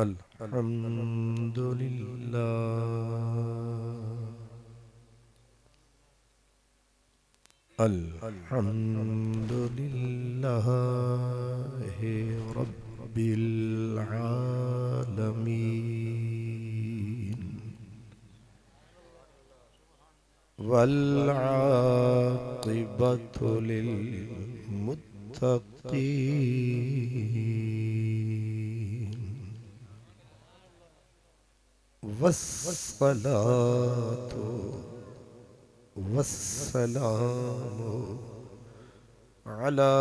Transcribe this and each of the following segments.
अल्हम्दुलिल्लाहि रब्बिल आलमीन वल आक़िबतु लिल मुत्तक़ीन वस्सलातु वस्सलामु अला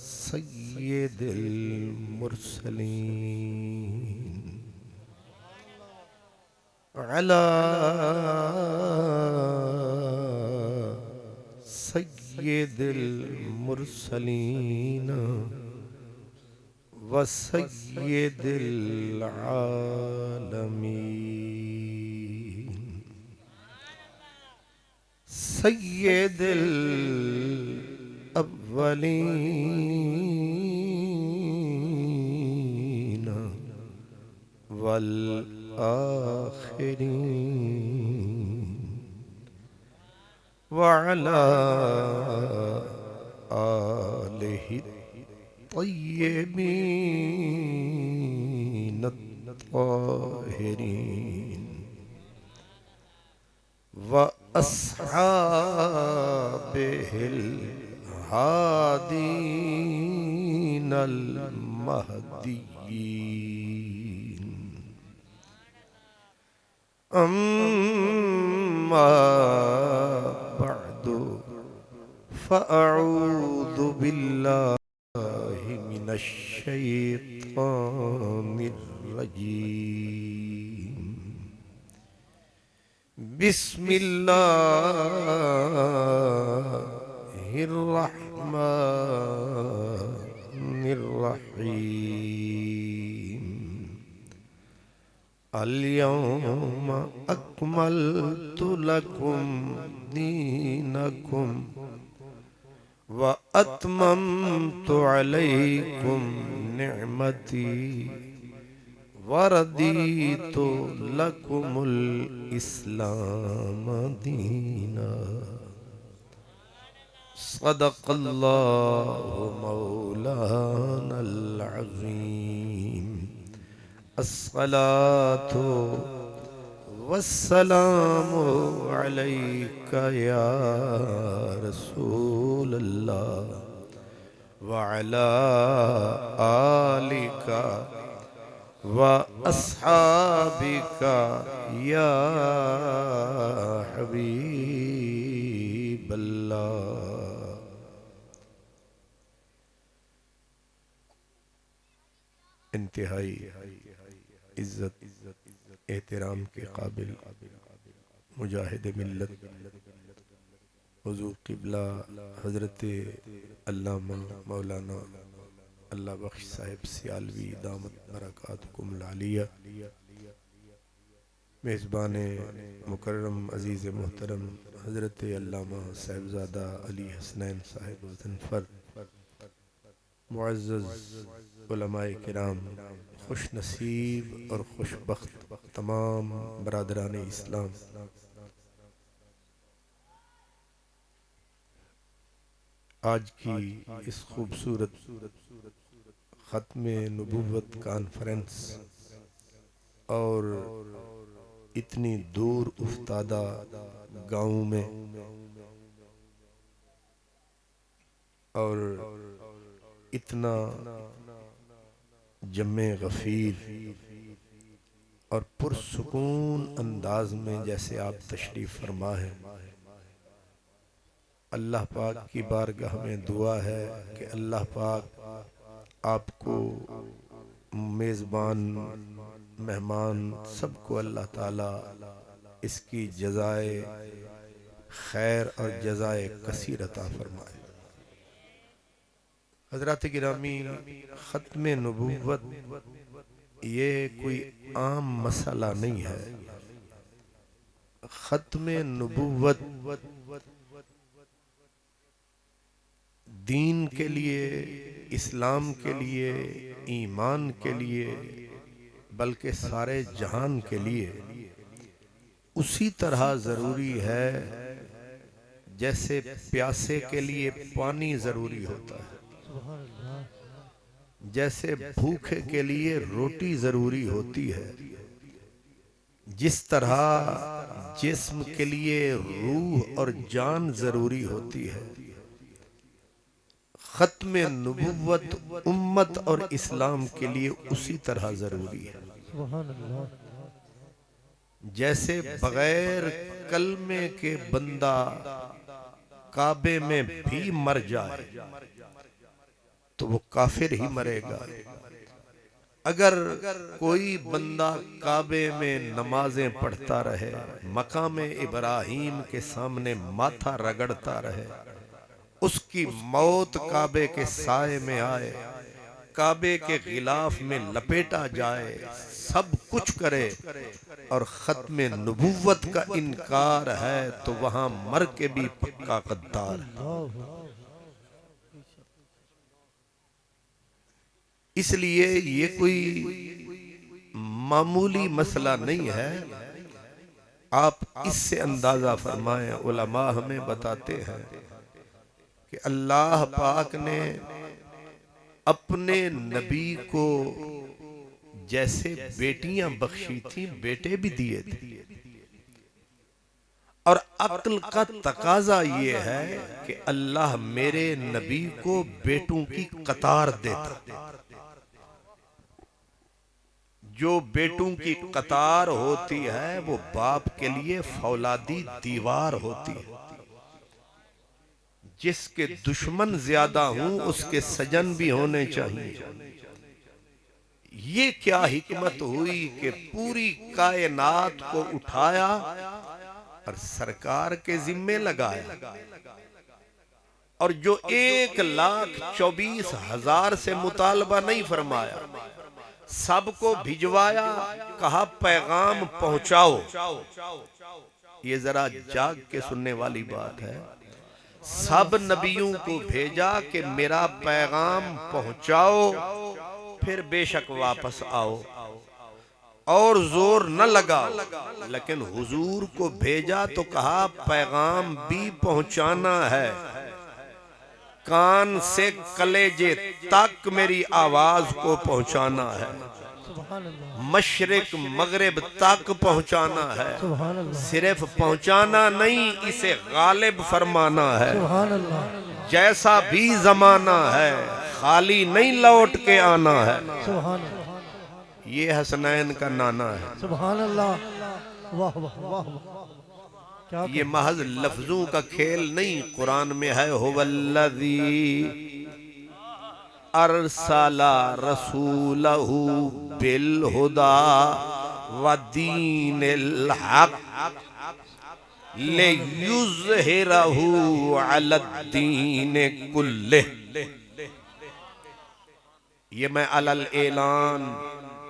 सय्यिदिल मुरसलीन अला सय्यिदिल मुरसलीन व सय्यिदिल आलमीन सय्यिदिल अव्वलीन वल आखिरीन व अला आलिहि तय्यबीन ताहिरीन व अस्हाबिहिल हादीनल महदीयीन अम्मा बअदु फ़अऊज़ु बिल्लाहि मिनश शैतानिर रजीम बिस्मिल्लाहिर रहमानिर रहीम अल-यौम अक्मलतु लकुम दीनकुम व अत्ममतु अलैकुम निअमती व रदीतु लकुमुल इस्लाम दीना सदक़ल्लाहु मौलानल अज़ीम अस्सलातु वस्सलामु अलैका या रसूलल्लाह व अला आलिका व अस्हाबिका या हबीबल्लाह। इंतहाई इज्जत एहतराम के काबिल मुजाहिद मिल्लत हुजूर क़िबला हज़रत अल्लामा मौलाना अल्लाह बख्श साहिब सियालवी दामत बरकातुहुमुल आलिया, मेज़बान मुकर्रम अज़ीज़ मोहतरम हज़रत अल्लामा साहिबज़ादा अली हसनैन साहिब ज़नफ़र, मुअज़्ज़ज़ उलमाए किराम, खुश नसीब और खुशबख्त तमाम बरादरान इस्लाम, आज की इस खूबसूरत ख़त्मे नबुव्वत कॉन्फ्रेंस और इतनी दूर उफ्तादा गाँव में और इतना जम्मे गफीर और पुरसुकून अंदाज में जैसे आप तशरीफ फरमा है, अल्लाह पाक की बारगाह में दुआ है कि अल्लाह पाक आपको, मेज़बान मेहमान सबको अल्लाह ताला इसकी जज़ाए खैर और जज़ाए कसीर अता फरमाए। हज़रात गिरामी, ख़त्मे नबुव्वत ये कोई आम मसला नहीं है। ख़त्मे नबुव्वत दीन के लिए, इस्लाम के लिए, ईमान के लिए, बल्कि सारे जहान के लिए उसी तरह ज़रूरी है जैसे प्यासे के लिए पानी ज़रूरी होता है, जैसे भूखे के लिए रोटी ज़रूरी होती है, जिस तरह जिस्म के लिए रूह और जान ज़रूरी होती है। ख़त्म नबुव्वत उम्मत और इस्लाम के लिए उसी तरह ज़रूरी है। जैसे बगैर कलमे के बंदा काबे में भी मर जाए तो वो काफिर ही मरेगा। अगर कोई बंदा काबे में नमाजें पढ़ता रहे, मकाम इब्राहीम के सामने माथा रगड़ता रहे, उसकी मौत काबे के साए में आए, काबे के गिलाफ में लपेटा जाए, सब कुछ करे और खत्म नबुव्वत का इनकार है तो वहां मर के भी पक्का गद्दार है। इसलिए ये कोई मामूली मसला नहीं है। आप इससे अंदाजा फरमाएं, उलमा हमें बताते हैं कि अल्लाह पाक ने अपने नबी को जैसे बेटियां बख्शी थी, बेटे भी दिए थे। और अक्ल का तकाजा ये है कि अल्लाह मेरे नबी को बेटों की कतार देता। जो बेटों की कतार होती है वो बाप के लिए फौलादी दीवार होती है। जिसके दुश्मन ज्यादा हों उसके सजन भी होने चाहिए। ये क्या हिकमत हुई कि पूरी कायनात को उठाया और सरकार के जिम्मे लगाया, और जो 1,24,000 से मुतालबा नहीं फरमाया, सबको भिजवाया, कहा पैगाम पहुंचाओ। ये जरा जाग के सुनने वाली बात है। सब नबियों को भेजा कि मेरा पैगाम पहुंचाओ, फिर बेशक वापस आओ, और जोर न लगाओ। लेकिन हुजूर को भेजा तो कहा पैगाम भी पहुंचाना है, कान से कलेजे तक मेरी आवाज को पहुंचाना है, मशरिक मगरिब तक पहुंचाना है। सिर्फ पहुंचाना नहीं, इसे गालिब फरमाना है। जैसा भी जमाना है खाली नहीं लौट के आना है। ये हसनैन का नाना है। सुभान अल्लाह, वाह वाह वाह। ये महज लफ्जों का खेल नहीं, कुरान में है, हुवल्लज़ी अरसला रसूलहू बिल हुदा व दीनिल हक लियुज़हिरहू अलद्दीन कुल्लिह। ये मैं अलल ऐलान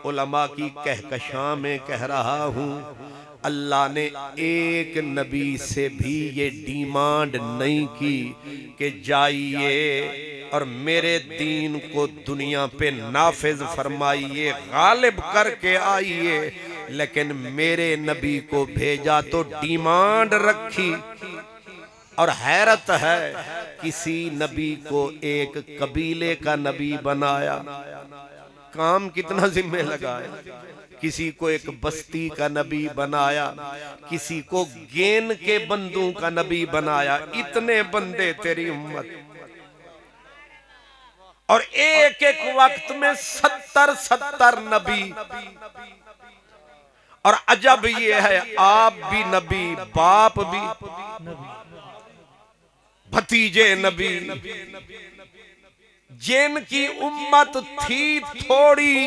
उलमा की कहकशां में कह रहा हूँ। अल्लाह ने एक नबी से भी ये डिमांड नहीं की कि जाइए और मेरे दीन को दुनिया पे नाफिज फरमाइए, गालिब करके आइए। लेकिन मेरे नबी को भेजा तो डिमांड रखी। और हैरत है, किसी नबी को एक कबीले का नबी बनाया, काम कितना जिम्मे लगाया। किसी को एक बस्ती का नबी बनाया, किसी को गेन के बंदों का नबी बनाया। इतने बंदे तेरी उम्मत, और एक एक वक्त में 70 नबी। और अजब ये है, आप भी नबी, बाप भी, भतीजे नबी। जिनकी उम्मत थी थोड़ी,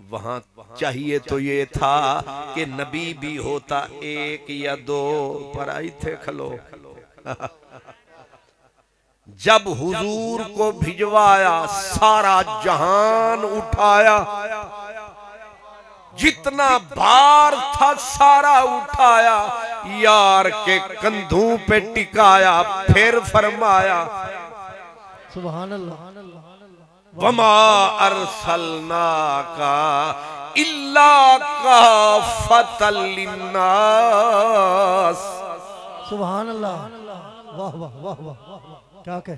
वहां चाहिए तो ये था कि नबी भी होता एक या दो, पर आई थे खलो। जब हुजूर को भिजवाया, सारा जहान उठाया, जितना भार था सारा उठाया, यार के कंधों पे टिकाया, फिर फरमाया सुभान अल्लाह वमा अरसलना का इल्ला काफतल लिन्नास। सुभान अल्लाह, वाह वाह वाह वाह, क्या कह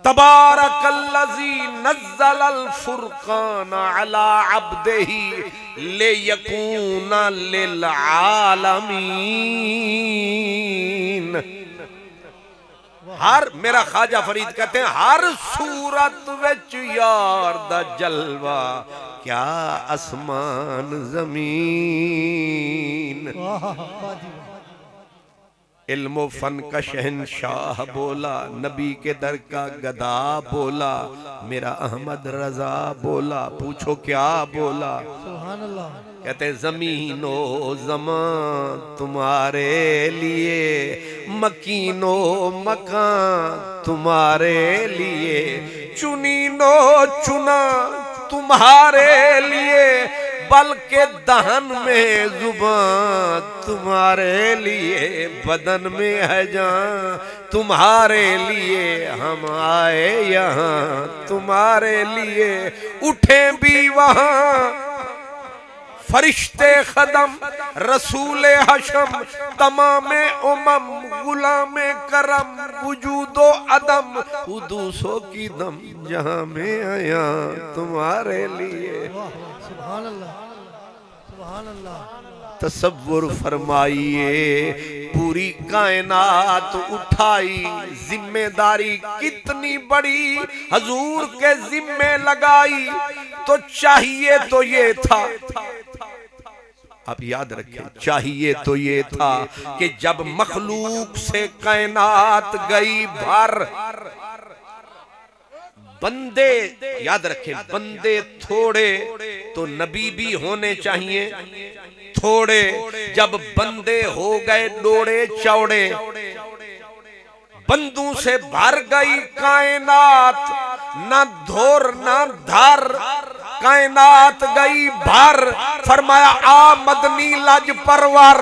तबारकल्लज़ी नज़्ज़लल फुरक़ान अला अब्दिही लियकूना लिल आलमीन। हर मेरा ख्वाजा फरीद कहते हैं हर सूरत विच यार दा जलवा, क्या आसमान जमीन। इल्मो फन का शहनशाह बोला, नबी के दर का गदा बोला, मेरा अहमद रजा बोला। पूछो क्या बोला? सुभान अल्लाह। कहते जमीनो ज़मान तुम्हारे लिए, मकीनो मकान तुम्हारे लिए, चुनीनो चुना तुम्हारे लिए, बल्कि दहन में जुबान तुम्हारे लिए, बदन में है जान तुम्हारे लिए। हम आए यहाँ तुम्हारे लिए, उठे भी वहाँ फरिश्ते खदम, रसूल हशम, तमामे उमम, गुलामे करम, वजूदो अदम, हुदूसो की दम, जहाँ में आया तुम्हारे लिए। सुभान अल्लाह, सुभान अल्लाह। तसव्वुर फरमाइए पूरी कायनात उठाई, जिम्मेदारी कितनी बड़ी हजूर के जिम्मे लगाई। तो चाहिए तो ये था, आप याद रखें, चाहिए तो ये था कि जब मखलूक से कायनात गई भर, बंदे याद रखें, बंदे थोड़े तो नबी भी होने चाहिए थोड़े। जब बंदे हो गए डोड़े चौड़े, बंदों से भर गई कायनात, न धोर न धार, कायनात गई भर। फरमाया आ मदनी लज परवर,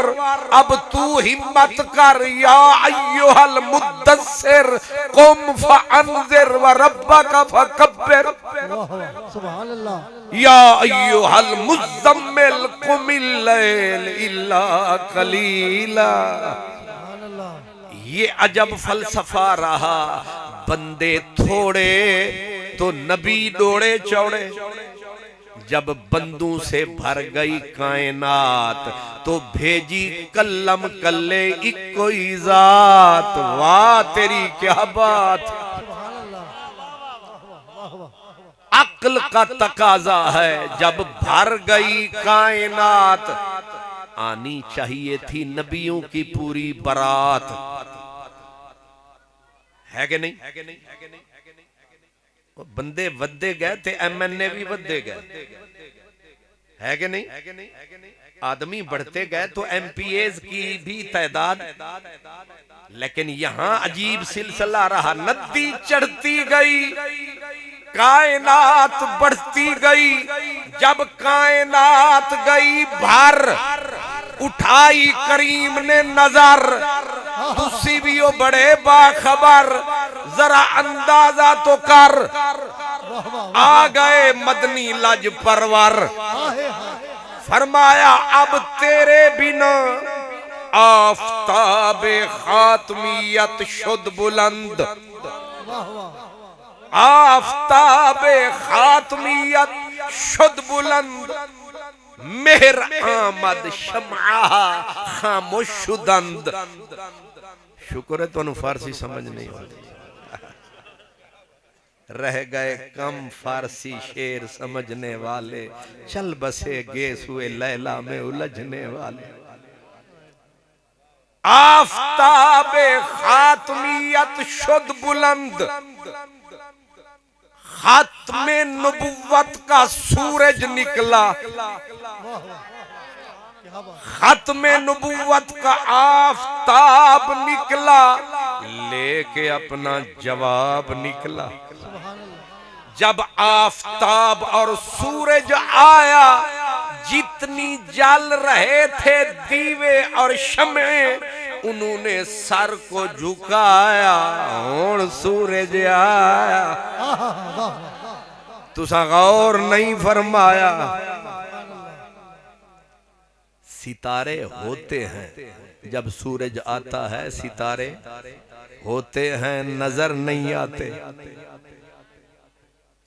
अब तू हिम्मत कर, या अय्युहल मुद्दस्सिर कुम फअंज़िर व रब्बक फकब्बिर। सुभान अल्लाह। या अय्युहल मुज़्ज़म्मिल कुमिल लैल इल्ला कलीला। ये अजब फलसफा रहा, बंदे थोड़े तो नबी डोड़े चौड़े। जब बंदों से भर गई कायनात तो भेजी कल्लम कल्ले इक्को ज़ात। वाह तेरी क्या बात। अक्ल का तकाजा है, जब भर गई कायनात आनी चाहिए थी नबियों की पूरी बारात। है कि नहीं? बंदे वधे गए थे, MNA भी वधे गए, है कि नहीं? आदमी बढ़ते गए तो MPAs की भी तादाद। लेकिन यहां अजीब सिलसिला रहा, नदी चढ़ती गई, कायनात बढ़ती गई। जब कायनात गई भर, उठाई करीम ने नजर, तुसी भी हो बड़े बाखबर, जरा अंदाजा तो कर, आ गए मदनी लज परवर। फरमाया अब तेरे बिना आफताबे खातमियत शुद बुलंद, आफताबे खातमियत शुद बुलंद, मेहर आमद शमआ खामोशुदंद। शुक्र है तुहानू फारसी समझ नहीं होती, रह गए कम फारसी शेर समझने वाले, चल बसे गेस हुए लैला में उलझने वाले। आफताबे खातमियत शुद बुलंद, खात्मे नबुव्वत का सूरज निकला, खात्मे नबुव्वत का आफताब निकला, लेके अपना जवाब निकला। जब आफताब और सूरज आया, जितनी जल रहे थे दीवे और शमे, उन्होंने सर को झुकाया, हुण सूरज आया। तुसा गौर नहीं फरमाया, सितारे होते हैं जब सूरज आता है, सितारे होते हैं नजर नहीं आते।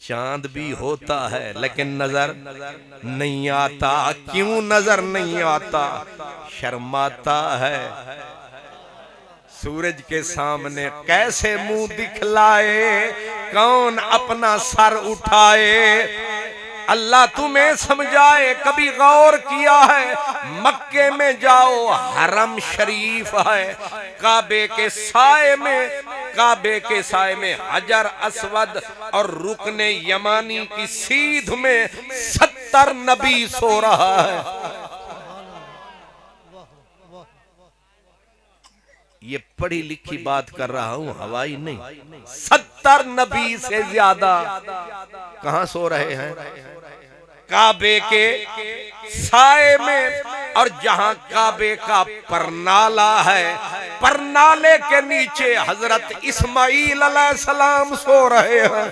चांद भी होता है लेकिन नजर नहीं आता। क्यों नजर नहीं आता? शर्माता है। सूरज के सामने कैसे मुंह दिखलाए, कौन अपना सर उठाए? अल्लाह तुम्हें समझाए। कभी गौर किया है, मक्के में जाओ, हरम शरीफ है, काबे के साए में हजर अस्वद और रुकने यमानी की सीध में 70 नबी सो रहा है। ये पढ़ी लिखी बात कर रहा हूं, हवाई नहीं। 70 नबी से ज्यादा कहां सो रहे हैं? काबे के साए में। और जहां काबे का परनाला है, परनाले के नीचे हजरत इस्माइल अलैहिस्सलाम सो रहे हैं,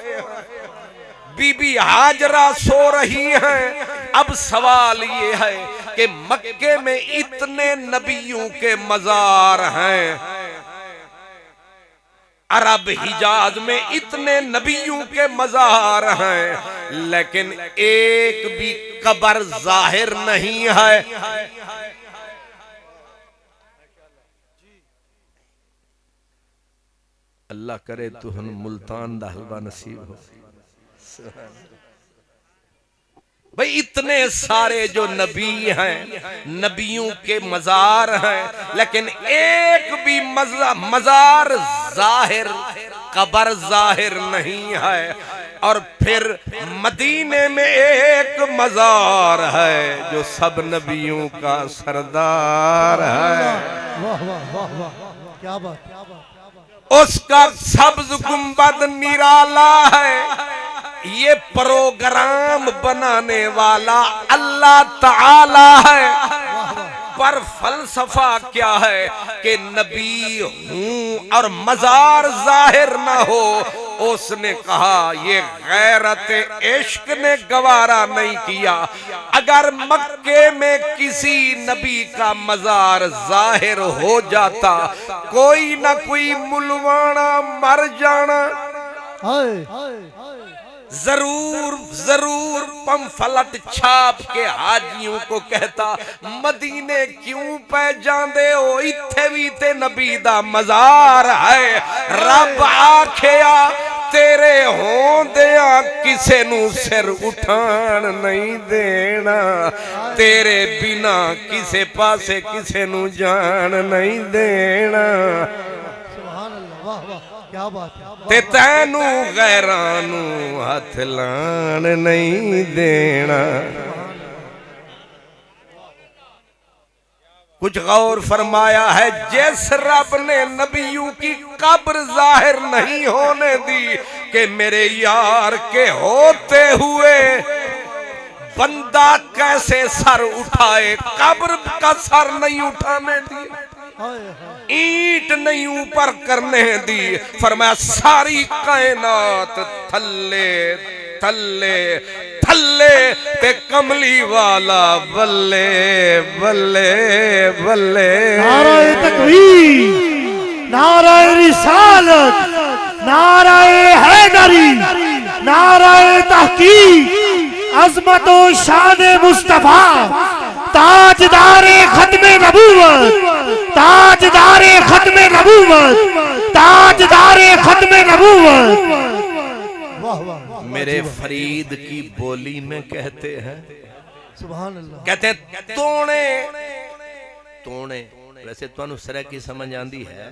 बीबी हाजरा सो रही हैं। अब सवाल ये है कि मक्के में इतने नबियों के मजार हैं, अरब हिजाज में इतने नबियों के मजार हैं, लेकिन एक भी कब्र जाहिर नहीं है। अल्लाह करे तुहन मुल्तान दा हलवा नसीब हो। भाई इतने सारे जो नबी हैं, नबियों के मजार हैं, लेकिन एक भी मजार जाहिर, कब्र जाहिर नहीं है। और फिर मदीने में एक मजार है जो सब नबियों का सरदार है। वाह वाह वाह वाह, क्या बात, क्या बात। उसका सब्ज गुंबद निराला है। ये प्रोग्राम बनाने वाला अल्लाह ताला है। पर फलसफा क्या है कि नबी हूं और मजार जाहिर ना हो। उसने कहा ये गैरत इश्क ने गवारा नहीं किया। अगर मक्के में किसी नबी का मजार जाहिर हो जाता, कोई ना कोई मुलवाना मर जाना, जरूर जरूर पंफलट छाप के हाजियों को कहता, मदीने क्यों पे जांदे हो, इत्थे भी ते नबी दा मजार है। रब आखिया तेरे होंदिया किसे नू सिर उठान नहीं देना, तेरे बिना किसे पासे किसे नू जान नहीं देना। सुभान अल्लाह, वाह वाह, क्या बात, ते तैनू गैरानू हथ लान नहीं देना। कुछ गौर फरमाया है, जिस रब ने नबियों की कब्र जाहिर नहीं होने दी कि मेरे यार के होते हुए बंदा कैसे सर उठाए, कब्र का सर नहीं उठाने दिया, ईंट नहीं ऊपर करने दी। फरमाया सारी कायनात थल्ले थल्ले थल्ले ते कमली वाला बल्ले बल्ले बल्ले। नाराए तकबीर, नाराए रिसालत, नाराए हैदरी, नाराए तहकीक, अज़मत व शान मुस्तफा, ताजदारे खत्मे नबूवत, ताजदारे खत्मे नबूवत, ताजदारे खत्मे नबूवत। मेरे फरीद की बोली में कहते हैं, सुभान अल्लाह, कहते तोने तोने। वैसे तुहानू सरा की समझ आंदी है?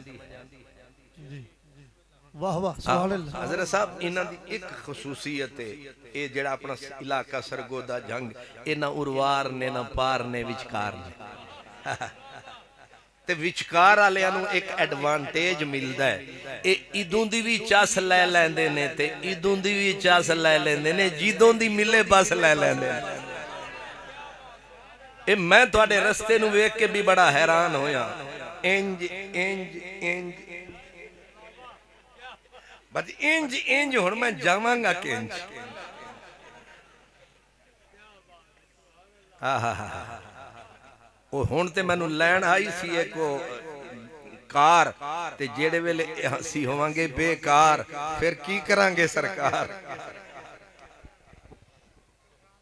वाह वाह, सुभान अल्लाह। हजरत साहब इन्हां दी एक खसूसियत है, ये जेड़ा अपना इलाका सरगोदा जंग, ये ना उरवार ने ना पार ने विचकार ने ते विचकार वालियां नू एक एडवांटेज मिलदा है। ये इदों दी भी चस लै लैंदे ने ते इदों दी भी चस लै लैंदे ने, जिदों दी मिले बस लै लैंदे ने। ए मैं तुहाडे रस्ते नूं वेख के भी बड़ा हैरान होया। इंज इंज इंज बस इंज इंज हुण मैं जावांगा किंज। ਉਹ ਹੁਣ ਤੇ ਮੈਨੂੰ ਲੈਣ ਆਈ ਸੀ ਇੱਕ ਕਾਰ ਤੇ ਜਿਹੜੇ ਵੇਲੇ ਅਸੀਂ ਹੋਵਾਂਗੇ ਬੇਕਾਰ ਫਿਰ ਕੀ ਕਰਾਂਗੇ ਸਰਕਾਰ।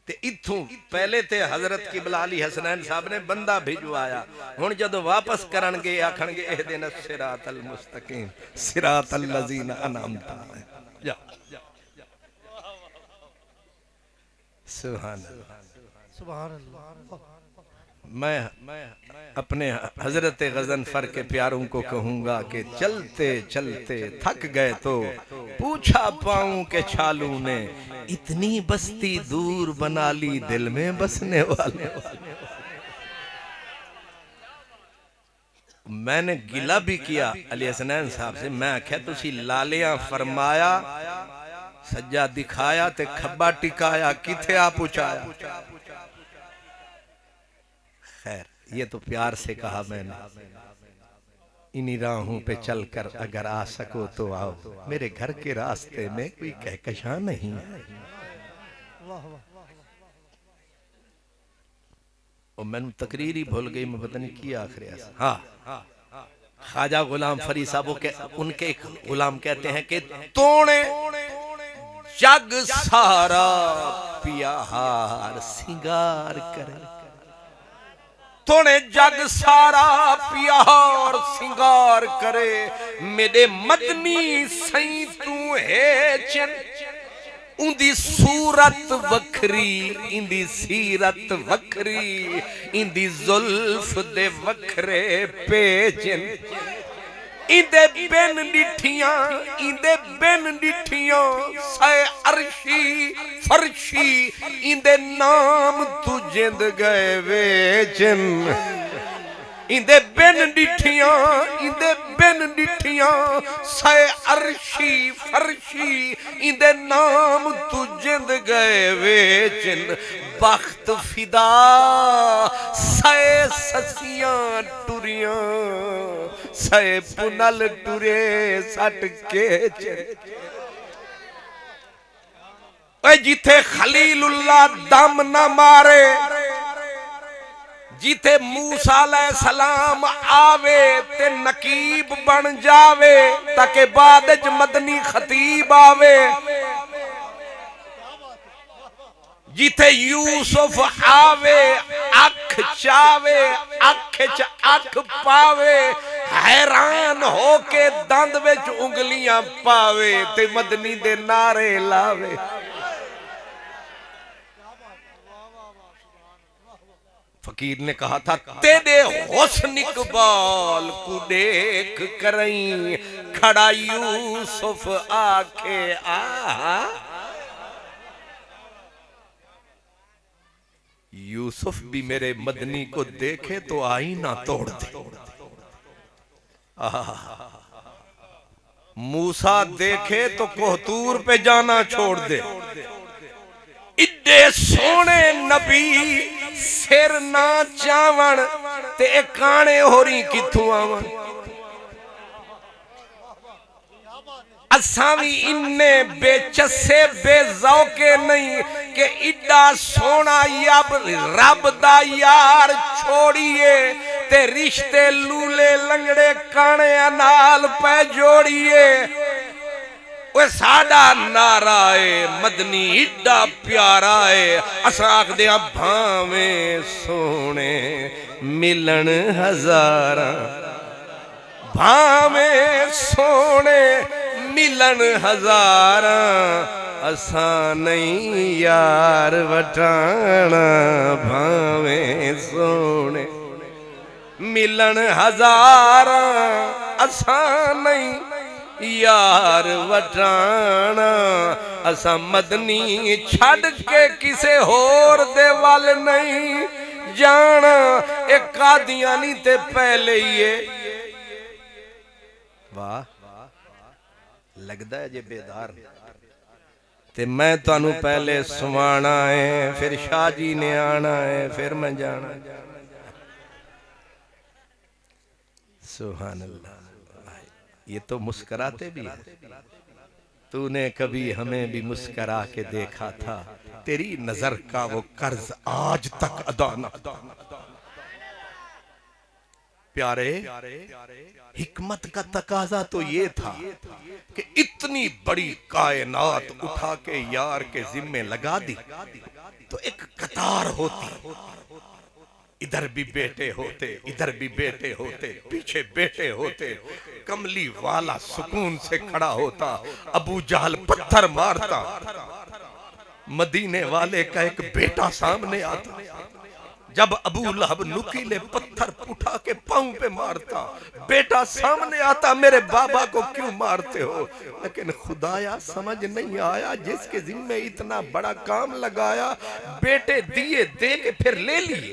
ਤੇ ਇਥੋਂ ਪਹਿਲੇ ਤੇ ਹਜ਼ਰਤ ਕਿਬਲਾ ਅਲੀ ਹਸਨੈਨ ਸਾਹਿਬ ਨੇ ਬੰਦਾ ਭਿਜਵਾਇਆ। ਹੁਣ ਜਦੋਂ ਵਾਪਸ ਕਰਨਗੇ ਆਖਣਗੇ ਇਹਦਿਨ ਸਿਰਾਤਲ ਮੁਸਤਕੀਮ ਸਿਰਾਤਲ ਲਜ਼ੀਨ ਅਨਅਮਤ ਜਾ सुभान अल्लाह सुभान अल्लाह। मैं अपने हजरत गजनफर के प्यारों को कहूंगा कि चलते चलते थक गए तो पूछा पाऊं के छालू ने इतनी बस्ती दूर बना ली दिल में बसने वाले। मैंने गिला भी किया अली हसनैन साहब से। मैं आख्या तुसी लालियां फरमाया सज्जा दिखाया ते खब्बा टिकाया किथे आ पुछाया। खैर ये तो प्यार से कहा मैंने। इन्हीं राहों पे चलकर अगर आ सको तो आओ। मेरे घर के रास्ते में कोई कहकशां नहीं है। और मैंने तकरीर ही भूल गई, मैं पता नहीं की आखिर। हाँ ख्वाजा गुलाम फरी साहब के उनके गुलाम कहते हैं कि तोड़े जग सारा प्यार सिंगार करे। तोड़े जग सारा प्यार सिंगार करे मेरे मदनी सही तू है चन। उंदी सूरत वखरी इंदी सीरत वखरी इंदी जुल्फ दे वखरे पेचन। इंदे बिन डिठियां साए अरशी फरशी इंदे नाम तू जिंद गए वेचन। इंदे बिन डिठियां साए अरशी फरशी इंदे नाम तू जिंद गए वेचन। बख्त फिदा साए ससियां टुरियां साए पुनल टुरे सट के जिथे खलीलुल्लाह दम न मारे जिथे मूसा अलैहिस्सलाम आवे ते नकीब बन जावे ताकि बाद च मदनी खतीब आवे। जिथे यूसुफ आवे अख चावे अख च अख पावे हैरान होके दंद विच उंगलियां पावे ते मदनी दे नारे लावे। फकीर ने कहा था तेरे हुस्न इकबाल को देख करई खड़ा यूसुफ आखे आ। यूसुफ भी मेरे मदनी को देखे तो आईना तोड़ दे। मूसा देखे तो कोहतूर पे जाना छोड़ दे। इड्डे सोने नबी सिर ना चावण ते काने होरी किथों आवन। असां भी इन्ने बेचसे बेजौके नहीं कि इड्डा सोना रब दा यार छोड़िए ते रिश्ते लूले लंगड़े काने नाल पै जोड़िए। वो साडा नारा है मदनी इड्डा प्यारा है। असां आखदे आ भावें सोने मिलन हजारां भावें सोने मिलन हजारां असां नहीं यार वटाना। भावें सोने मिलन हजारां असां नहीं यार वटाना। असां मदनी छड़ के किसे होर दे वल नहीं जाना। एक कादियानी ते पहले ही है। वाह लगदा है जे बेदार ते मैं तुहानू पहले सुवाना है, फिर शाह जी ने आना है, फिर मैं जाना। सुभान अल्लाह। ये तो मुस्कुराते भी है। तूने कभी हमें भी मुस्कुरा के देखा था, तेरी नजर का वो कर्ज आज तक अदा न। प्यारे, हिकमत का तकाजा तो ये था कि इतनी बड़ी कायनात उठा के यार के जिम्मे लगा दी तो एक कतार होती, इधर भी बेटे होते, इधर भी बेटे होते, पीछे बेटे होते, कमली वाला सुकून से खड़ा होता, अबू जहल पत्थर मारता, मदीने वाले का एक बेटा सामने आता, जब अबू लहब नुकीले पत्थर उठा के पांव पे मारता, बेटा सामने आता, मेरे बाबा को क्यों मारते हो? लेकिन खुदाया समझ नहीं आया, जिसके जिम्मे इतना बड़ा काम लगाया, बेटे दिए दे के फिर ले लिए।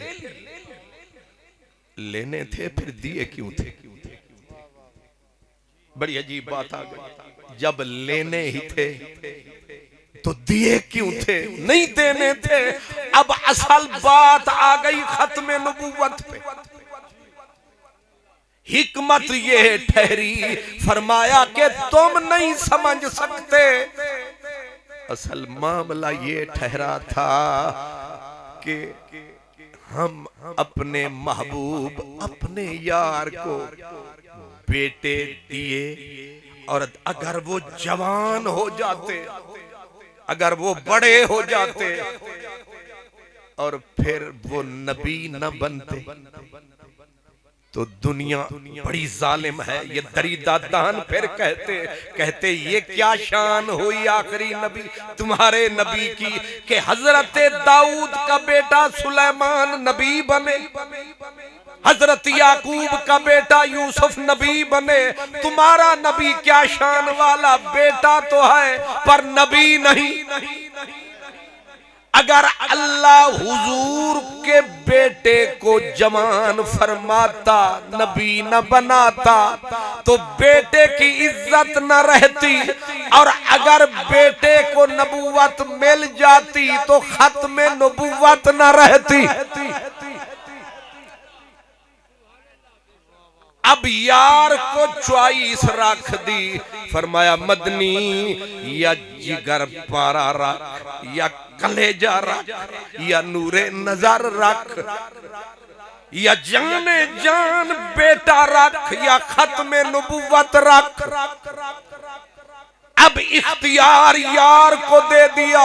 लेने थे फिर दिए क्यों थे? बड़ी अजीब बात आ गई। जब लेने ही थे तो दिए क्यों थे? नहीं देने थे। अब असल बात आ गई खत्म नबूवत पे। हिकमत ये ठहरी, फरमाया कि तुम नहीं समझ सकते। असल मामला ये ठहरा था कि हम अपने महबूब, अपने यार को बेटे दिए, और अगर वो जवान हो जाते, अगर वो बड़े हो जाते और फिर वो नबी न बनते तो दुनिया बड़ी जालिम है। ये दरीदा दान फिर कहते ये क्या शान हुई आखिरी नबी तुम्हारे नबी की कि हजरत दाऊद का बेटा सुलेमान नबी बने, हजरत याकूब का बेटा यूसुफ नबी बने। तुम्हारा नबी क्या शान वाला बेटा तो है पर नबी नहीं। अगर अल्लाह हुजूर के बेटे को जवान फरमाता, नबी न बनाता, तो बेटे की इज्जत न रहती, और अगर बेटे को नबूवत मिल जाती तो खत्म नबूवत न रहती। अब यार को चॉइस रख दी, फरमाया मदनी या जिगर पारा रख, या कलेजा रख, या नूरे नजर रख, या जाने जान बेटा रख, या खत्म नबूवत रख। अब इख्तियार यार को दे दिया।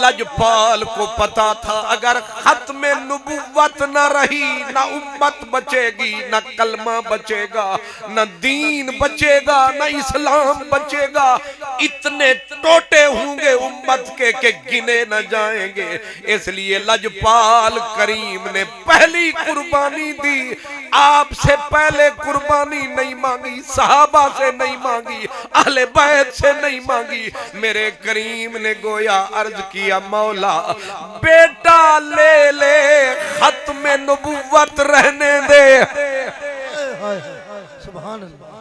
लजपाल को पता था अगर खत्म नबूवत न रही, न उम्मत बचेगी, न कलमा बचेगा, न दीन बचेगा, न इस्लाम बचेगा। इतने टोटे होंगे उम्मत के गिने न जाएंगे। इसलिए लजपाल करीम ने पहली कुर्बानी दी। आपसे पहले कुर्बानी नहीं मांगी, सहाबा से नहीं मांगी, अहले बैत से नहीं मांगी। मेरे करीम ने गोया अर्ज किया, मौला बेटा ले ले, खत्म नबूवत रहने दे। सुभान अल्लाह।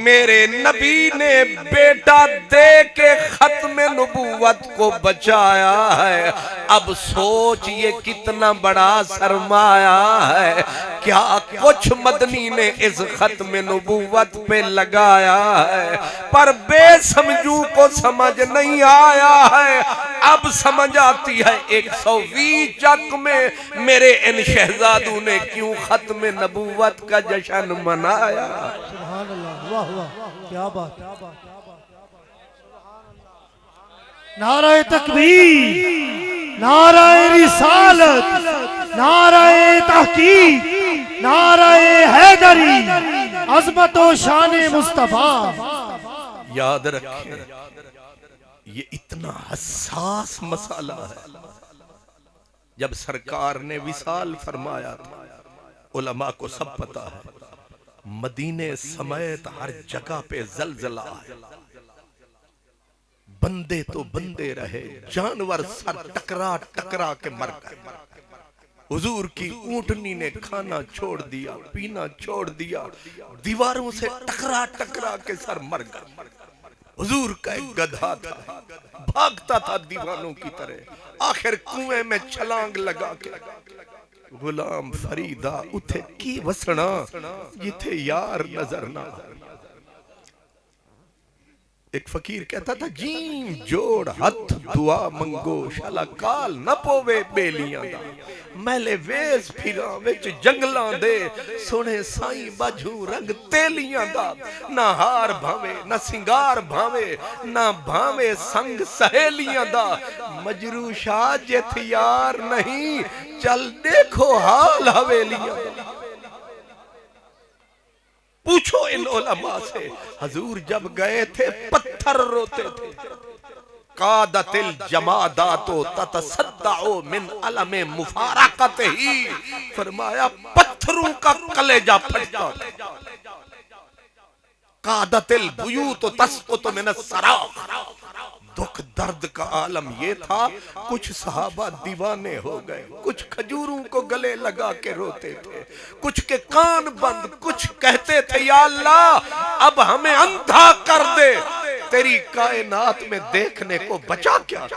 मेरे नबी ने बेटा दे के खत्म नबूवत को बचाया है। अब सोच ये कितना बड़ा सरमाया है। क्या कुछ मदनी ने इस खत्म नबूवत पे लगाया है, पर बेसमझू को समझ नहीं आया है। अब समझ आती है 120 चक में मेरे इन शहजादों ने क्यों खत्म नबूवत का जश्न मनाया। सुभान अल्लाह, वाह वाह, क्या बात। नाराए तकबीर, नाराए रिसालत, नाराए तहकीक, नाराए हैदरी, अज़मत व शान मुस्तफा। याद रखें, ये इतना हसास मसाला है। जब सरकार ने विसाल फरमाया था, उलमा को सब पता है, मदीने समेत हर जगह पे जलजला है। बंदे तो बंदे रहे, जानवर सर टकरा टकरा के मर गए। हुजूर की ऊंटनी ने खाना छोड़ दिया, पीना छोड़ दिया, दीवारों से टकरा टकरा के सर मर गए। हुजूर का एक गधा था, भागता था दीवानों की तरह, आखिर कुएं में छलांग लगा के गुलाम फरीदा उथे की वसना जिथे यार नजर ना। एक फकीर कहता था जीम जोड़ हथ दुआ मंगो शाला काल न पोवे बेलियां दा, मैले वेस फिरा विच जंगलां दे सोने साईं बाजू रंग तेलियां दा, ना हार भावे ना सिंगार भावे ना भावे संग सहेलियां दा, मजरू शाह जिथ यार नहीं चल देखो हाल हवेलियां दा। पूछो इन उलमा से, हजूर जब गए थे पत्थर रोते थे। कादतिल जमादातो ततसद्दाओ मिन अलमे मुफारकत ही, फरमाया पत्थरों का कलेजा फटता। कादतिल बुयूत तस्कुत मिन अस्सराख, दुख दर्द का आलम ये था, कुछ सहाबा दीवाने हो गए, कुछ खजूरों को गले लगा के रोते थे, कुछ के कान बंद, कुछ कहते थे या अल्लाह अब हमें अंधा कर दे, तेरी कायनात में देखने को बचा क्या।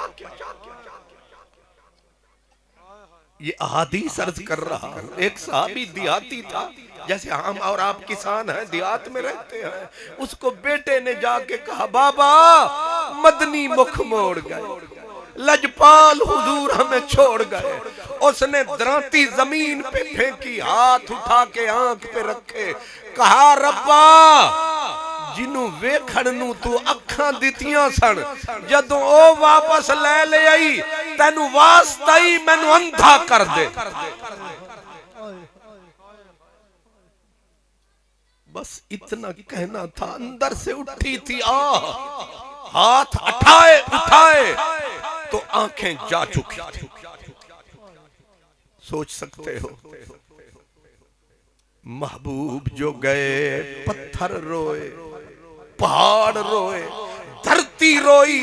ये अहादीस अर्ज कर रहा हूं। एक साहबी देहाती था, जैसे हम और आप किसान हैं, देहात में रहते हैं, उसको बेटे ने जाके कहा बाबा मदनी मुख मोड़ गए, लजपाल हुजूर हमें छोड़ गए। उसने दराती जमीन पे फेंकी, हाथ उठा के आंख पे रखे, कहा रब्बा जिन्हों वेखण नू तू अखां दितियां सन, जदों ओ वापस ले ले आई तेनू वास्ता ही मैनू अंधा कर दे। बस इतना कहना था, अंदर से उठी थी आह, हाथ उठाए तो आंखें जा चुकी थी। सोच सकते हो महबूब जो गए, पत्थर रोए, पहाड़ रोए, धरती रोई,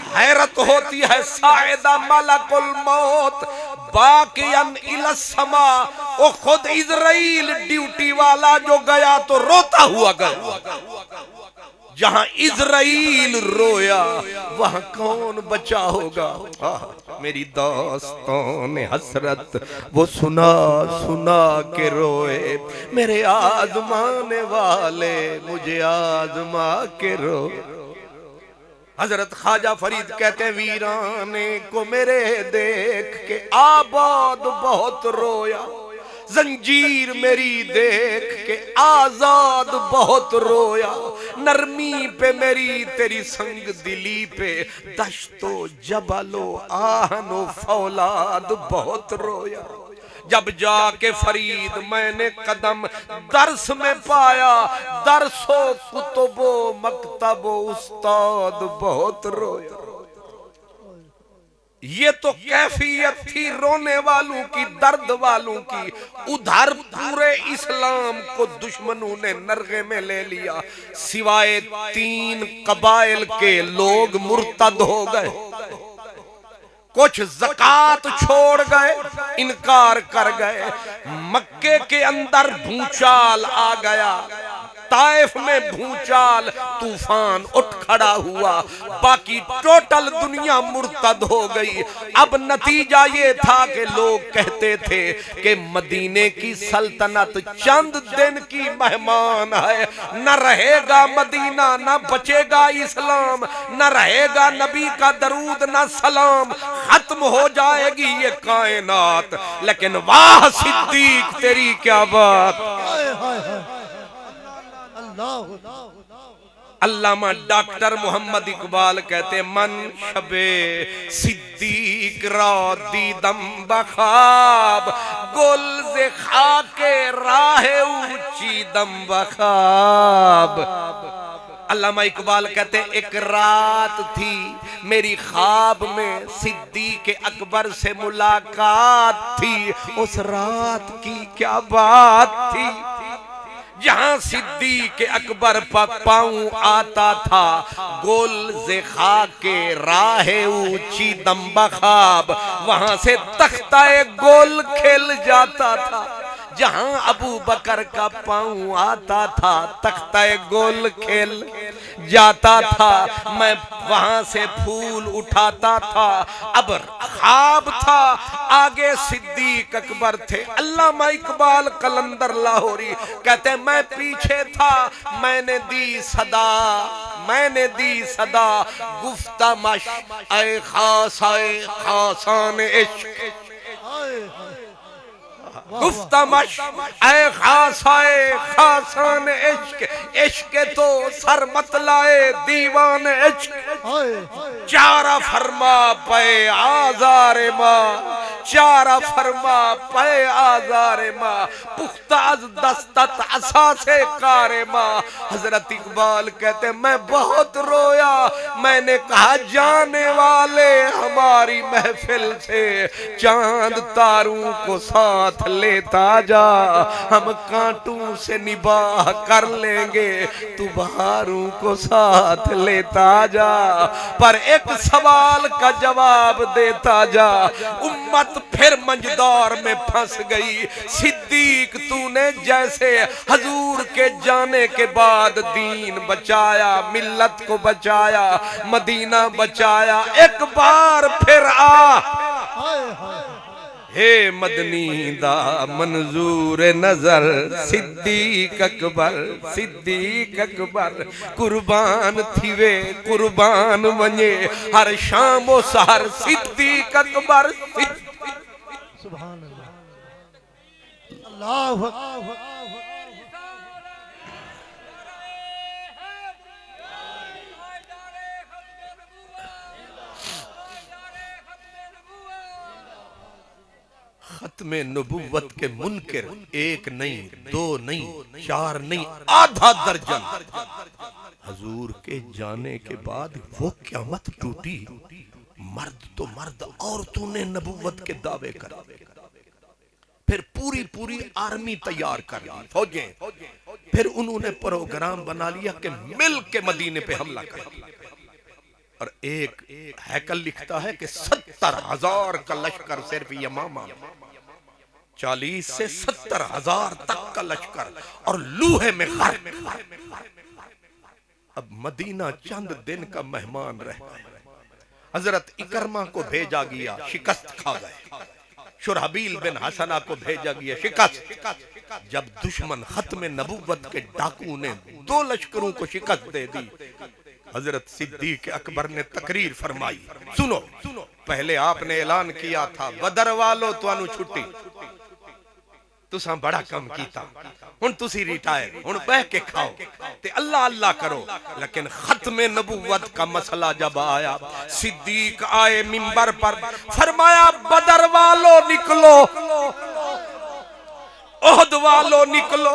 हैरत होती है साइदा मलकुल मौत बाकियन इला समा, वो खुद इजराइल ड्यूटी वाला जो गया तो रोता हुआ गया। जहां इजराइल रोया वहां कौन बचा होगा। मेरी दास्तां ने हसरत वो सुना सुना के रोए, मेरे आजमाने वाले मुझे आजमा के रोए। हजरत ख्वाजा फरीद कहते हैं वीराने को मेरे देख के आबाद बहुत रोया, जंजीर मेरी देख के आजाद बहुत रोया, नरमी पे मेरी तेरी संग दिली पे दश्तो जबलो आहनो फौलाद बहुत रोया। जब जाके फरीद मैंने कदम दर्स में पाया, दरसो कुतुबो मकतबो उस्ताद बहुत रोया। ये तो कैफियत थी रोने वालों की, दर्द वालों की। उधर पूरे इस्लाम को दुश्मनों ने नरगे में ले लिया, सिवाय 3 कबाइल के लोग मुर्तद हो गए, कुछ ज़कात छोड़ गए, इनकार कर गए। मक्के के अंदर भूचाल आ गया, ताइफ में भूचाल तूफान उठ खड़ा हुआ, बाकी टोटल दुनिया मुर्तद हो गई। अब नतीजा ये था कि लोग कहते थे कि मदीने की सल्तनत चंद दिन की मेहमान है, न रहेगा मदीना, न बचेगा इस्लाम, न रहेगा नबी का दरूद न सलाम, खत्म हो जाएगी ये कायनात। लेकिन वाह सिद्दीक तेरी क्या बात। अल्लामा डॉक्टर मोहम्मद इकबाल कहते मन शबे सिद्दीक रा दीदम बखाब, गुल से खाके राहे ऊंची दम बखाब। अल्लामा इकबाल कहते एक रात थी मेरी ख्वाब में सिद्दीक अकबर से मुलाकात थी, उस रात की क्या बात थी। जहां सिद्दीक अकबर पाऊं आता था, गोल से खाके राहे ऊंची दम बखाब, वहां से तख्ता गोल खेल जाता था। जहां अबू बकर का पांव आता था तख्ता गोल खेल जाता था, मैं वहां से फूल उठाता था। अब ख्वाब था, आगे सिद्दीक अकबर थे। अल्लामा इकबाल कलंदर लाहौरी कहते मैं पीछे था, मैंने दी सदा गुफ्ता मश ऐ खासान इश्क, गुफ्तमश ऐ खासान इश्क, इश्क तो सर मत लाए दीवान इश्क। चारा फरमा पे आज़ारे माँ, चारा फरमा पे आज़ारे माँ, पुख्ता अज दस्तत असा से कारे माँ। हजरत इकबाल कहते मैं बहुत रोया, मैंने कहा जाने वाले हमारी महफिल से चांद तारों को साथ लेता जा, हम कांटों से निबाह कर लेंगे, तू बहारों को साथ लेता जा। पर एक सवाल का जवाब देता जा, उम्मत फिर मंजदार में फंस गई। सिद्दीक तूने जैसे हजूर के जाने के बाद दीन बचाया, मिल्लत को बचाया, मदीना बचाया, एक बार फिर आ हे मदनी दा मंजूर नजर। सिद्दीक अकबर कुर्बान थीवे कुर्बान वने, हर शाम ओ सहर सिद्दीक अकबर। सुभान अल्लाह, अल्लाह खत्मे नबुव्वत के मुनकिर एक नहीं, दो नहीं, चार नहीं, आधा दर्जन। हजूर के जाने के बाद वो क़यामत टूटी। मर्द तो मर्द, औरतों ने नबुव्वत के दावे कर, फिर पूरी आर्मी तैयार कर ली, फौजें। फिर उन्होंने प्रोग्राम बना लिया कि मिल के मदीने पे हमला कर। और एक हैकल लिखता है कि 70,000 का लश्कर सिर्फ यमामा, 40 से 70,000 तक का लश्कर, और लूहे में गर्क। अब मदीना चंद दिन का मेहमान रह गए। हजरत इकरमा को भेजा गया, शिकस्त खा गए। शुरहबील बिन हसना को भेजा गया, शिकस्त। जब दुश्मन खत्म नबुव्वत के डाकू ने 2 लश्करों को शिकस्त दे दी, हजरत सिद्दीक अकबर ने तकरीर फरमाई, सुनो, पहले आपने ऐलान किया था बदर वालो तुहानू छुट्टी, तुसा बड़ा कम कीता, हुण तुसी रिटायर, हुण बह के खाओ ते अल्लाह अल्लाह करो। लेकिन खत्म नबुव्वत का मसला जब आया, सिद्दीक आए मिंबर पर, फरमाया बदर वालो निकलो, ओहद वालो निकलो,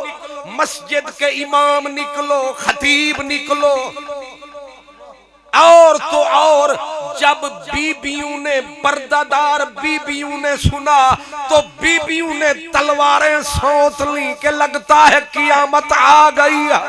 मस्जिद के इमाम निकलो, खतीब निकलो। और तो और जब बीबियों ने, पर्दादार बीबियों ने सुना तो बीबियों ने तलवारें सौंत ली कि लगता है कियामत आ गई है।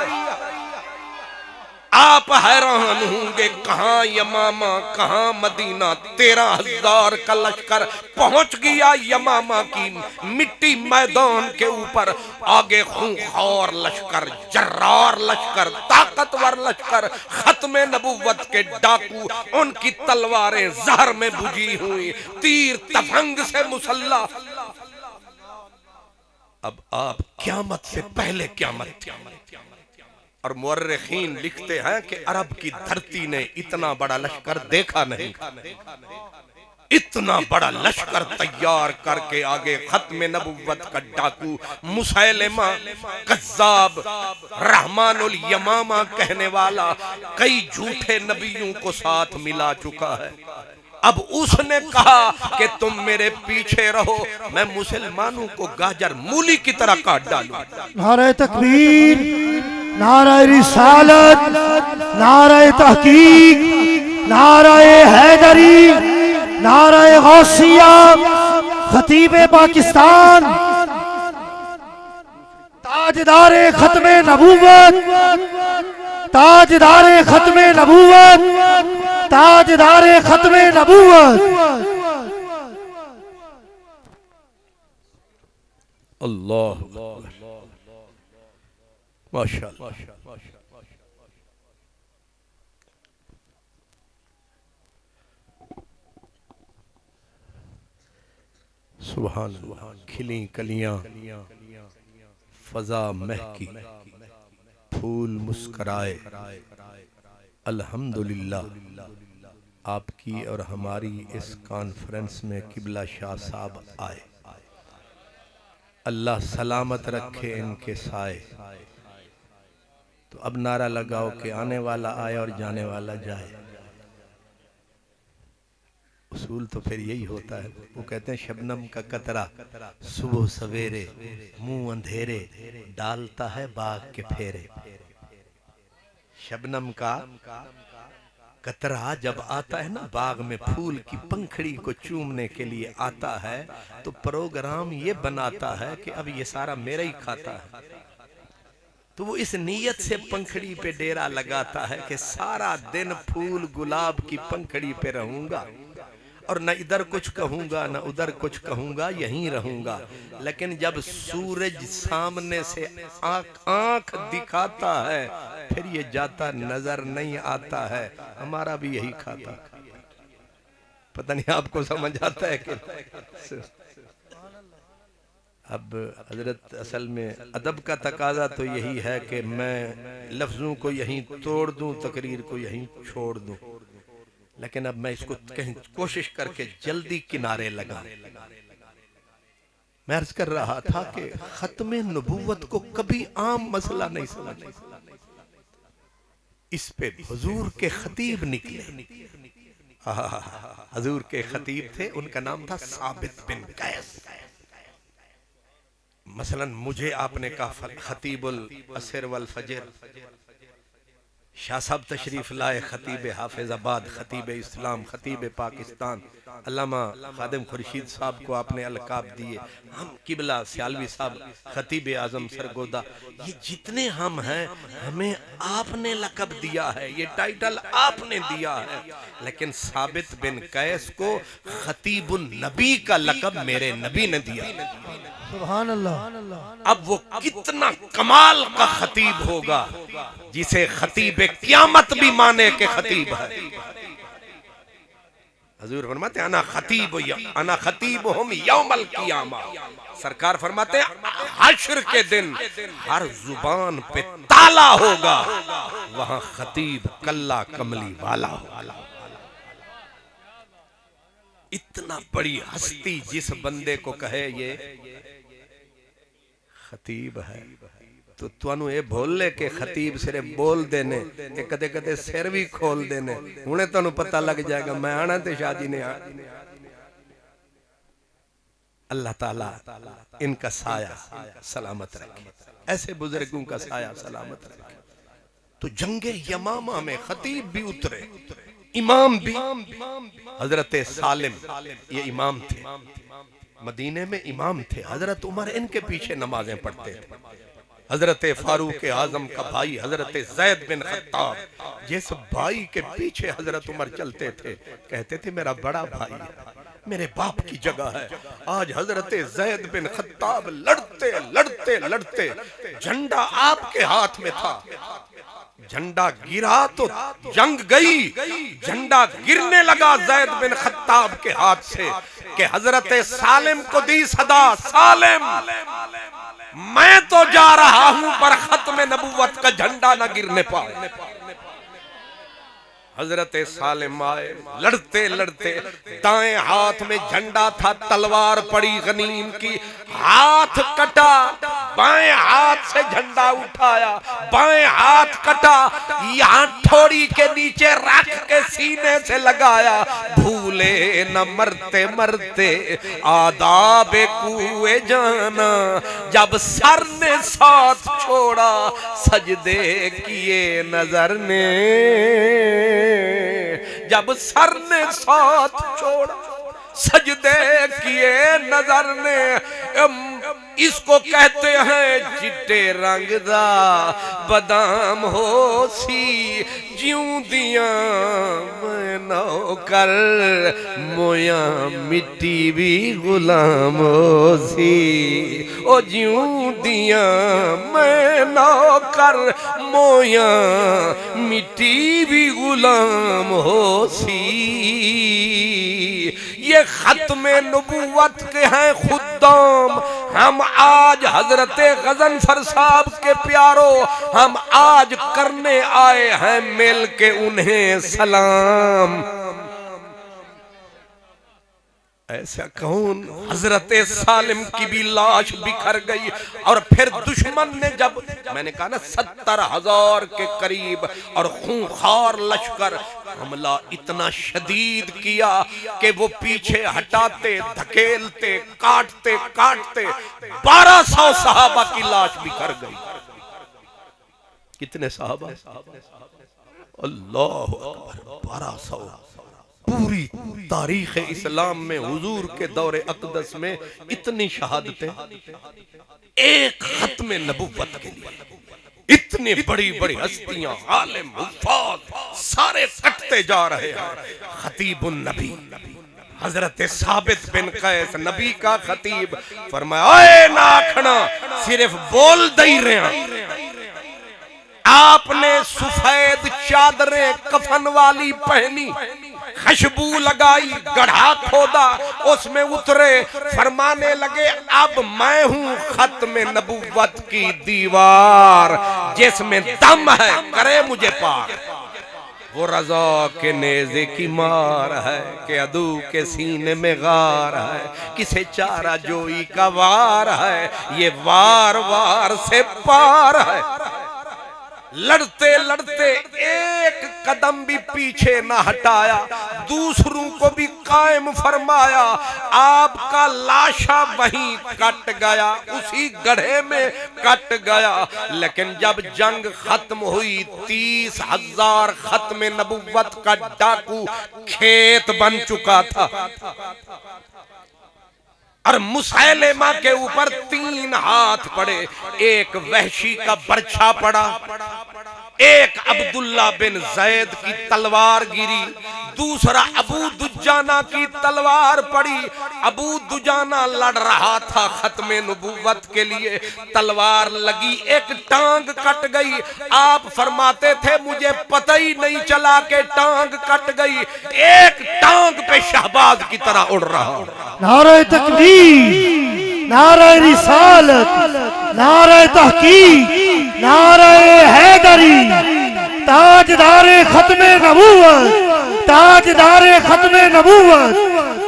आप हैरान होंगे, कहां यमामा कहां मदीना। 13,000 का लश्कर पहुंच गया यमामा की मिट्टी मैदान के ऊपर। आगे खूंखार लश्कर, जर्रार लश्कर, ताकतवर लश्कर, खत्मे नबुव्वत के डाकू, उनकी तलवारें जहर में बुझी हुई, तीर तफंग से मुसल्ला। अब आप क़यामत से पहले क़यामत। और मुअर्रिखीन लिखते हैं कि अरब की धरती ने इतना बड़ा लश्कर देखा नहीं। इतना बड़ा लश्कर तैयार करके आगे खत्म नबुव्वत का डाकू मुसैलिमा कज़्ज़ाब, रहमानुल यमामा कहने वाला, कई झूठे नबियों को साथ मिला चुका है। अब उसने कहा कि तुम मेरे पीछे रहो, मैं मुसलमानों को गाजर मूली की तरह काट डालूं। नारे तकबीर, नारे रिसालत, नारे तहकीक, नारे हैदरी, नारे गौसिया, खतीबे पाकिस्तान, ताजदारे खत्मे नबूवत, ताजदारे खत्मे नबूवत, ताजदारे खत्मे नबूवत। अल्लाह माशाअल्लाह। सुभान अल्लाह। खिली कलियां, फजा महकी, फूल मुस्कराए, अल्हम्दुलिल्लाह आपकी और हमारी इस कॉन्फ्रेंस में किबला शाह साहब आए। अल्लाह सलामत रखे इनके साए। तो अब नारा लगाओ कि आने वाला आए और जाने वाला जाए। उसूल तो फिर यही होता है। वो कहते हैं शबनम का कतरा सुबह सवेरे मुंह अंधेरे डालता है बाग के फेरे। शबनम का कतरा जब आता है ना बाग में, फूल की पंखड़ी को चूमने के लिए आता है, तो प्रोग्राम ये बनाता है कि अब ये सारा मेरा ही खाता है। तो वो इस नीयत से पंखड़ी पे डेरा लगाता है कि सारा दिन फूल गुलाब की पंखड़ी पे रहूंगा और न इधर कुछ कहूंगा न उधर कुछ कहूंगा, यहीं रहूंगा। लेकिन जब सूरज सामने से आंख दिखाता है फिर ये जाता नजर नहीं आता है। हमारा भी यही खाता। पता नहीं आपको समझ आता है कि अब हजरत असल में अदब का तकाजा तो यही है कि मैं लफ्जों को यहीं तोड़ दूं, तकरीर को यहीं छोड़ दूं। लेकिन अब मैं इसको कहीं कोशिश करके जल्दी किनारे लगा। मैं अर्ज कर रहा था कि खत्मे नबूवत को कभी आम मसला नहीं समझना। इस पे हुजूर के खतीब निकले। हुजूर के खतीब थे, उनका नाम था साबित बिन कैस। मसलन मुझे आपने कहा खतीबुल असर वल फजर, शाह साहब तशरीफ लाए खतीब हाफिजाबाद, खतीब इस्लाम, खतीब पाकिस्तान। अल्लामा खादिम खुर्शीद साहब को आपने अलकाब दिए। हम किबला सियालवी साहब खतीब आजम सरगोदा, ये जितने हम हैं हमें आपने लकब दिया है, ये टाइटल आपने दिया है। लेकिन साबित बिन कैस को खतीबुन नबी का लकब मेरे नबी ने दिया। सुभान अल्लाह। अब वो कितना कमाल का खतीब होगा जिसे खतीब क़यामत भी माने के खतीब है। हुजूर फरमाते अना खतीब हम यौमल क़ियामा। सरकार फरमाते हश्र के दिन हर जुबान पे ताला होगा, वहां खतीब कल्ला कमली वाला होगा। इतना बड़ी हस्ती जिस बंदे को कहे ये खतीब है, तो तुहानू ये बोले के खतीब सिर्फ बोल देने ते कदे कदे सिर भी खोल देने। हुणे तुहानू पता लग जाएगा मैं आना ते शादी ने आना। अल्लाह ताला इनका साया सलामत रखे, ऐसे बुजुर्गों का साया सलामत रखे। तो जंगे यमामा में खतीब भी उतरे, इमाम भी। हजरत सालिम ये इमाम थे, मदीने में इमाम थे। हजरत उमर इनके पीछे नमाजें पढ़ते थे। हजरत फारूक आजम का भाई हजरत जैद बिन खत्ताब, जिस भाई के पीछे हजरत उमर चलते थे, कहते थे मेरा बड़ा भाई है, मेरे बाप की जगह है। आज हजरत जैद बिन खत्ताब लड़ते लड़ते लड़ते झंडा आपके हाथ में था, झंडा गिरा तो जंग गई। झंडा गिरने लगा जैद बिन खत्ताब के हाथ से कि हजरत सालिम को दी सदा, सालिम मैं तो जा रहा हूं पर खत्म नबुव्वत का झंडा न गिरने पाए। हजरत सालिम आए लड़ते लड़ते, दाएं हाथ में झंडा था, तलवार पड़ी गनीम की, हाथ कटा, बाएं हाथ से झंडा उठाया, बाएं हाथ कटा, यहाँ ठोड़ी के नीचे रख के सीने से लगाया। भूले न मरते मरते आदाबे कुए जाना, जब सर ने साथ छोड़ा सजदे किए नजर ने, जब सर ने साथ छोड़ा सजदे किए नजर ने। इसको कहते हैं चिट्टे रंग दा बदाम हो सी, ज्यों दिया मैं नौकर मोया मिट्टी भी गुलाम हो सी। ओ ज्यों दिया मैं नौकर मोया मिट्टी भी गुलाम हो सी। ये खत्मे नबूवत के हैं खुद्दाम, हम आज हजरते गजनफर साहब के प्यारो, हम आज करने आए हैं मिल के उन्हें सलाम। ऐसा कौन? हजरते सालिम की भी लाश बिखर गई और फिर दुश्मन ने जब, मैंने कहा ना 70,000 के करीब और खूंखार लश्कर हमला इतना शदीद किया कि वो पीछे हटाते धकेलते काटते काटते 1200 सहाबा की लाश बिखर गई। कितने सहाबा? अल्लाह अकबर, 1200। पूरी तारीख इस्लाम में हुजूर के दौरे अक़दस में इतनी शहादतें एक खत्मे नबुव्वत के लिए। इतनी बड़ी बड़ी हस्तियां, आलिम, हुफ़ाज़ सारे कटते जा रहे हैं। खतीबुन नबी हजरत साबित बिन कैस नबी का खतीब फरमाया, ओए ना आखना, सिर्फ बोल दई रहे। आपने सफेद चादरें कफन वाली पहनी, खुशबू लगाई, गड्ढा खोदा, उसमें उतरे, फरमाने लगे अब मैं हूं खत्म नबुव्वत की दीवार, जिसमें दम है करे मुझे पार। वो रज़ा के नेज़े की मार है कि अदू के सीने में गार है, किसे चारा जोई का वार है, ये वार वार से पार है। लड़ते लड़ते एक कदम भी पीछे ना हटाया, दूसरों को भी कायम फरमाया। आपका लाशा वहीं कट गया, उसी गड्ढे में कट गया। लेकिन जब जंग खत्म हुई, 30,000 खत्म नबुव्वत का डाकू खेत बन चुका था और मुसैलिमा के ऊपर 3 हाथ पड़े। एक वहशी का बर्छा पड़ा, एक अब्दुल्ला बिन जैद की तलवार गिरी, दूसरा अबू दुजाना की तलवार पड़ी। अबू दुजाना लड़ रहा था खत्मे नबुव्वत के लिए, तलवार लगी, एक टांग कट गई। आप फरमाते थे मुझे पता ही नहीं चला कि टांग कट गई, एक टांग पे शहबाज की तरह उड़ रहा। नारे तकबीर, नारे रिसालत, नारे तहकीक, नारे हैदरी, ताजदारे खत्मे नबूवत, ताजदारे खत्मे नबूवत,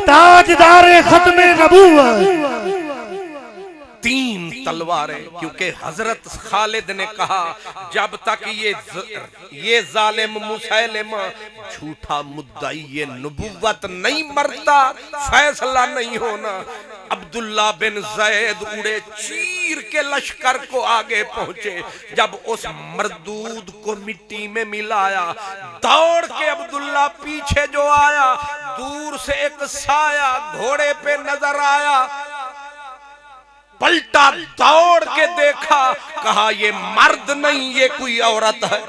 ताजदारे खत्मे नबूवत। 3 तलवारें, क्योंकि हजरत खालिद ने कहा जब तक ये जालिम मुसैलिमा झूठा मुद्दाई ये नबुव्वत नहीं मरता, फैसला नहीं होना। अब्दुल्ला बिन जैद उड़े चीर के लश्कर को आगे पहुंचे। जब उस मरदूद को मिट्टी में मिलाया, दौड़ के अब्दुल्ला पीछे जो आया, दूर से एक साया घोड़े पे नजर आया, पलटा, दौड़ के देखा, कहा ये मर्द नहीं ये कोई औरत है,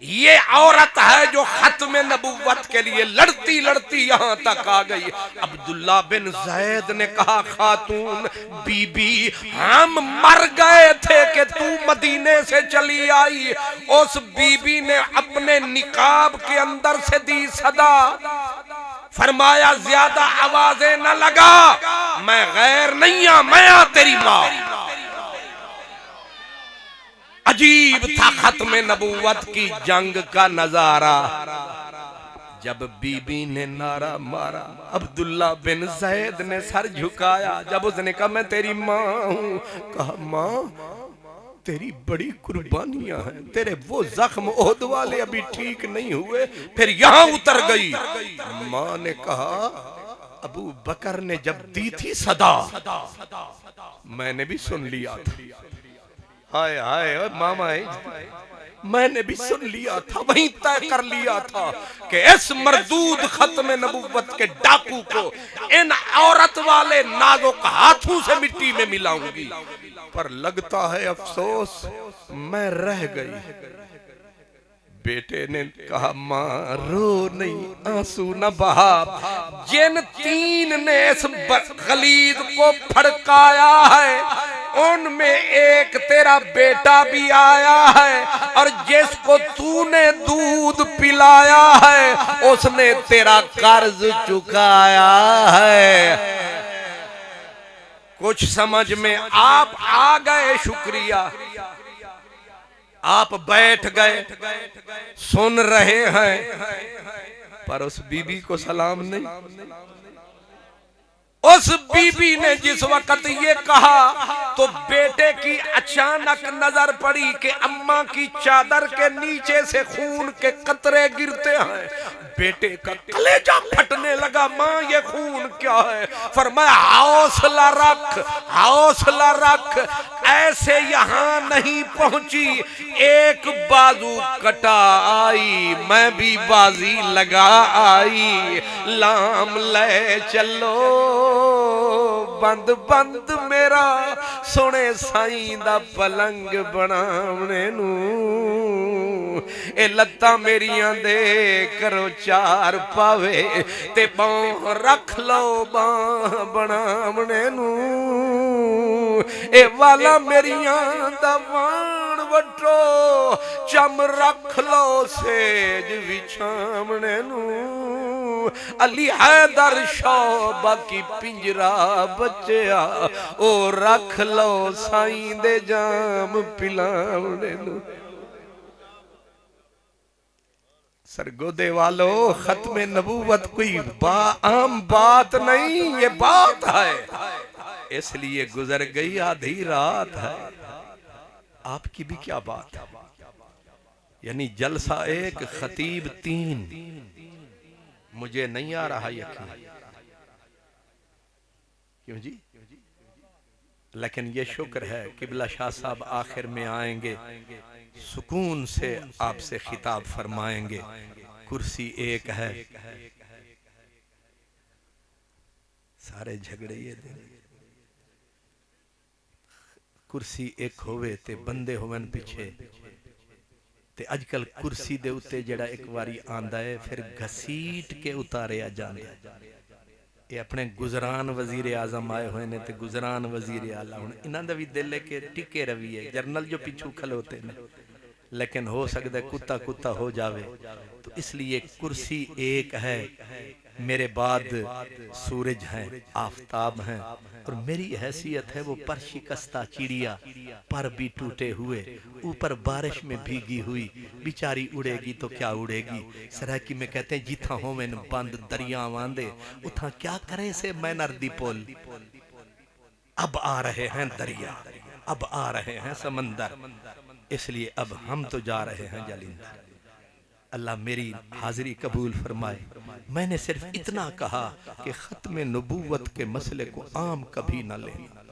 ये औरत है जो खत्म नबुव्वत के लिए लड़ती लड़ती यहां तक आ गई। अब्दुल्ला बिन जैद ने कहा खातून बीबी हम मर गए थे कि तू मदीने से चली आई। उस बीबी ने अपने निकाब के अंदर से दी सदा, फरमाया ज्यादा आवाजें न लगा, मैं गैर नहीं आ, मैं तेरी माँ। अजीब था खत्म नबुव्वत की जंग का नजारा। जब बीबी ने नारा मारा, अब्दुल्ला बिन जैद ने सर झुकाया। जब उसने कहा मैं तेरी माँ हूं, कहा माँ तेरी बड़ी कुर्बानियां हैं, तेरे वो जख्म ओहद वाले अभी ठीक नहीं हुए। फिर यहां उतर गई। माँ ने कहा अबू बकर ने जब दी थी सदा, मैंने भी सुन लिया था। हाय हाय मामा मैंने भी सुन लिया था, वहीं तय कर लिया था कि इस मरदूद खत्म नबुव्वत के डाकू को इन औरत वाले नाजुक हाथों से मिट्टी में मिलाऊंगी। पर लगता है अफसोस मैं रह गई। बेटे ने कहा मां रो नहीं, आंसू न बहा। जिन तीन ने इस खलीद को फड़काया है उनमें एक तेरा बेटा भी आया है, और जिसको तूने दूध पिलाया है उसने तेरा कर्ज चुकाया है। कुछ समझ में आप आ गए, शुक्रिया। आप बैठ गए, सुन रहे हैं, पर उस बीबी को सलाम नहीं। उस बीबी ने जिस वक्त ये कहा तो बेटे की अचानक नजर पड़ी कि अम्मा की चादर के नीचे से खून के कतरे गिरते हैं। बेटे का कलेजा फटने लगा, मां ये खून क्या है? फरमाया हौसला रख, हौसला रख, ऐसे यहां नहीं पहुंची, एक बाजू कटा आई, मैं भी बाजी लगा आई। लाम ले चलो बंद बंद मेरा सोने साईं दा पलंग बनावने नू, ए लत्तां मेरियां दे करो चार पावे ते बांह रख लो बांह बनावने नू, ए वाला मेरियां दा वाण वटो चम रख लो सेज विछावने नू। अली हैदर शौबा की पिंजरा बच्चा ओ रख लो साईं दे जाम पिलावने नू। सरगोदे वालो खत्म नबूवत कोई आम बात नहीं, ये बात है, इसलिए गुजर गई आधी रात है। आपकी भी क्या बात है? यानी जलसा एक, खतीब तीन। मुझे नहीं आ रहा यकीन, क्यों जी? लेकिन ये शुक्र है किबला शाह साहब आखिर में आएंगे, सुकून से आपसे खिताब फरमाएंगे। कुर्सी एक है, सारे झगड़े ये दिन। कुर्सी एक होवे ते बंदे होवन पीछे, ते अजकल कुर्सी दे उत्ते जड़ा एक बारी आंदा है फिर घसीट के उतारिया जांदा है। ये अपने गुजरान वजीर आजम आए हुए ने ते गुजरान वजीर आला, हुण इन्हां दा भी दिल है कि टिके रविए। जरनल जो पिछू खलोते ने, लेकिन हो सकता है कुत्ता कुत्ता हो जावे, तो इसलिए कुर्सी एक है। मेरे बाद सूरज हैं, आफताब हैं, और मेरी हैसियत है वो पर शिकस्ता चिड़िया, पर भी टूटे हुए, ऊपर बारिश में भीगी हुई, बेचारी उड़ेगी तो क्या उड़ेगी। सराकी में कहते हैं जिथा हो मैंने बंद दरिया वांदे उथा क्या करे से मैं नरदी पोल। अब आ रहे हैं दरिया, अब आ रहे हैं समंदर, इसलिए अब हम तो जा रहे हैं जलिंदर। अल्लाह मेरी हाजिरी कबूल फरमाए। मैंने सिर्फ इतना कहा कि खत्म नबूवत के मसले को आम कभी न लेना।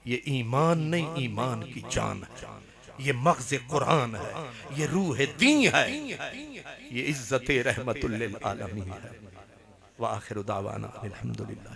ये ईमान नहीं, ईमान की जान है, ये मग़ज़ कुरान है, ये रूह दी है, ये इज्जत रहमतुल लिल आलमीन है। व आखिर दावाना अल्हम्दुलिल्लाह।